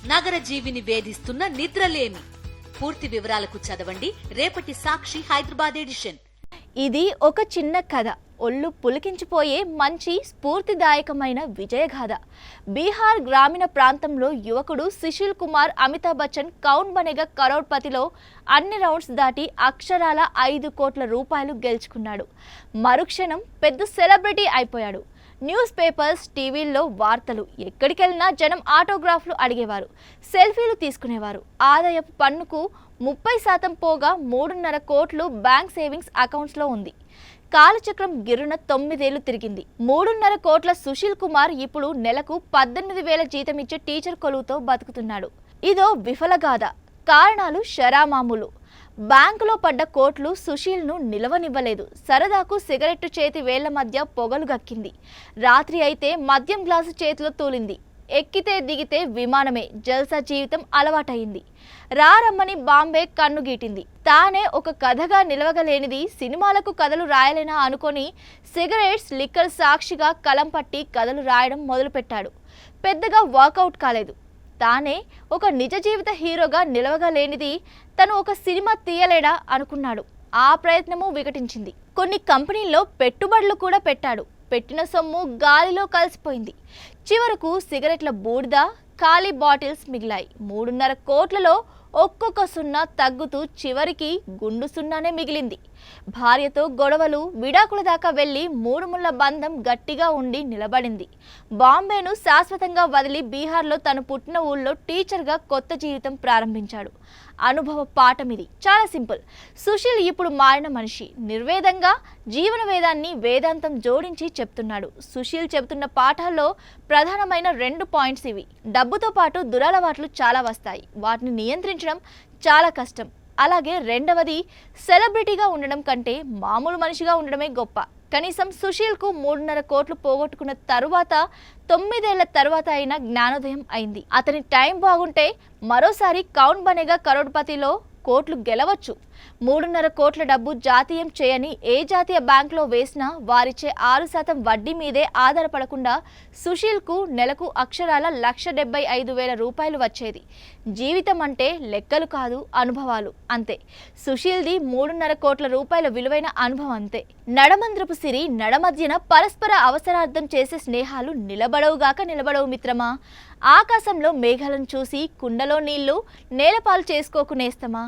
నగర జీవిని వేధిస్తున్న నిద్రలేమి. పూర్తి వివరాలకు చదవండి రేపటి సాక్షి హైదరాబాద్ ఎడిషన్. ఇది ఒక చిన్న కథ, ఒళ్ళు పులికించిపోయే మంచి స్ఫూర్తిదాయకమైన విజయగాథ. బీహార్ గ్రామీణ ప్రాంతంలో యువకుడు సుశీల్ కుమార్ అమితాబ్ బచ్చన్ కౌన్ బనేగా కరోడ్పతిలో అన్ని రౌండ్స్ దాటి అక్షరాల 5 కోట్ల రూపాయలు గెలుచుకున్నాడు. మరుక్షణం పెద్ద సెలబ్రిటీ అయిపోయాడు. న్యూస్ పేపర్స్, టీవీల్లో వార్తలు, ఎక్కడికెళ్ళినా జనం ఆటోగ్రాఫ్లు అడిగేవారు, సెల్ఫీలు తీసుకునేవారు. ఆదాయపు పన్నుకు 30% పోగా 3.5 కోట్లు బ్యాంక్ సేవింగ్స్ అకౌంట్స్లో ఉంది. కాలచక్రం గిర్రున 9 ఏళ్లు తిరిగింది. 3.5 కోట్ల సుశీల్ కుమార్ ఇప్పుడు నెలకు 18,000 జీతం ఇచ్చే టీచర్ కొలువుతో బతుకుతున్నాడు. ఇదో విఫలగాథ. కారణాలు షరామామూలు. బ్యాంకులో పడ్డ కోట్లు సుశీల్ను నిలవనివ్వలేదు. సరదాకు సిగరెట్టు చేతి వేళ్ల మధ్య పొగలు గక్కింది. రాత్రి అయితే మద్యం గ్లాసు చేతిలో తూలింది. ఎక్కితే దిగితే విమానమే. జల్సా జీవితం అలవాటయింది. రమ్మని బాంబే కన్ను గీటింది. తానే ఒక కథగా నిలవగలేనిది సినిమాలకు కథలు రాయలేనా అనుకొని సిగరెట్స్, లిక్కర్ సాక్షిగా కలం పట్టి కథలు రాయడం మొదలుపెట్టాడు. పెద్దగా వర్కౌట్ కాలేదు. తానే ఒక నిజ జీవిత హీరోగా నిలవగలేనిది తను ఒక సినిమా తీయలేడా అనుకున్నాడు. ఆ ప్రయత్నము వికటించింది. కొన్ని కంపెనీల్లో పెట్టుబడులు కూడా పెట్టాడు. పెట్టిన సొమ్ము గాలిలో కలిసిపోయింది. చివరకు సిగరెట్ల బూడిద, ఖాళీ బాటిల్స్ మిగిలాయి. 3.5 కోట్లలో ఒక్కొక్క సున్నా తగ్గుతూ చివరికి గుండు సున్నానే మిగిలింది. భార్యతో గొడవలు, విడాకుల దాకా వెళ్లి 3 ముళ్ల బంధం గట్టిగా ఉండి నిలబడింది. బాంబేను శాశ్వతంగా వదిలి బీహార్లో తను పుట్టిన ఊళ్ళో టీచర్గా కొత్త జీవితం ప్రారంభించాడు. అనుభవ పాఠమిది. చాలా సింపుల్. సుశీల్ ఇప్పుడు మారిన మనిషి. నిర్వేదంగా జీవన వేదాన్ని వేదాంతం జోడించి చెప్తున్నాడు. సుశీల్ చెబుతున్న పాఠాల్లో ప్రధానమైన 2 పాయింట్స్ ఇవి. డబ్బుతో పాటు దురలవాట్లు చాలా వస్తాయి. వాటిని నియంత్రించడం చాలా కష్టం. అలాగే రెండవది, సెలబ్రిటీగా ఉండడం కంటే మామూలు మనిషిగా ఉండడమే గొప్ప. కనీసం సుశీల్కు 3.5 కోట్లు పోగొట్టుకున్న తరువాత 9 ఏళ్ల తరువాత అయినా జ్ఞానోదయం అయింది. అతని టైం బాగుంటే మరోసారి కౌన్ బనేగా కరోడ్పతిలో కోట్లు గెలవచ్చు. 3.5 కోట్ల డబ్బు జాతీయం చేయని ఏ జాతీయ బ్యాంకులో వేసినా వారిచ్చే 6% వడ్డీ మీదే ఆధారపడకుండా సుశీల్కు నెలకు అక్షరాల 1,75,000 రూపాయలు వచ్చేది. జీవితం అంటే లెక్కలు కాదు, అనుభవాలు అంతే. సుశీల్ది 3.5 కోట్ల రూపాయల విలువైన అనుభవం అంతే. నడమంద్రపు సిరి నడమధ్యన పరస్పర అవసరార్థం చేసే స్నేహాలు నిలబడవుగాక నిలబడవు మిత్రమా. ఆకాశంలో మేఘాలను చూసి కుండలో నీళ్లు నేలపాలు చేసుకోకునేస్తమా.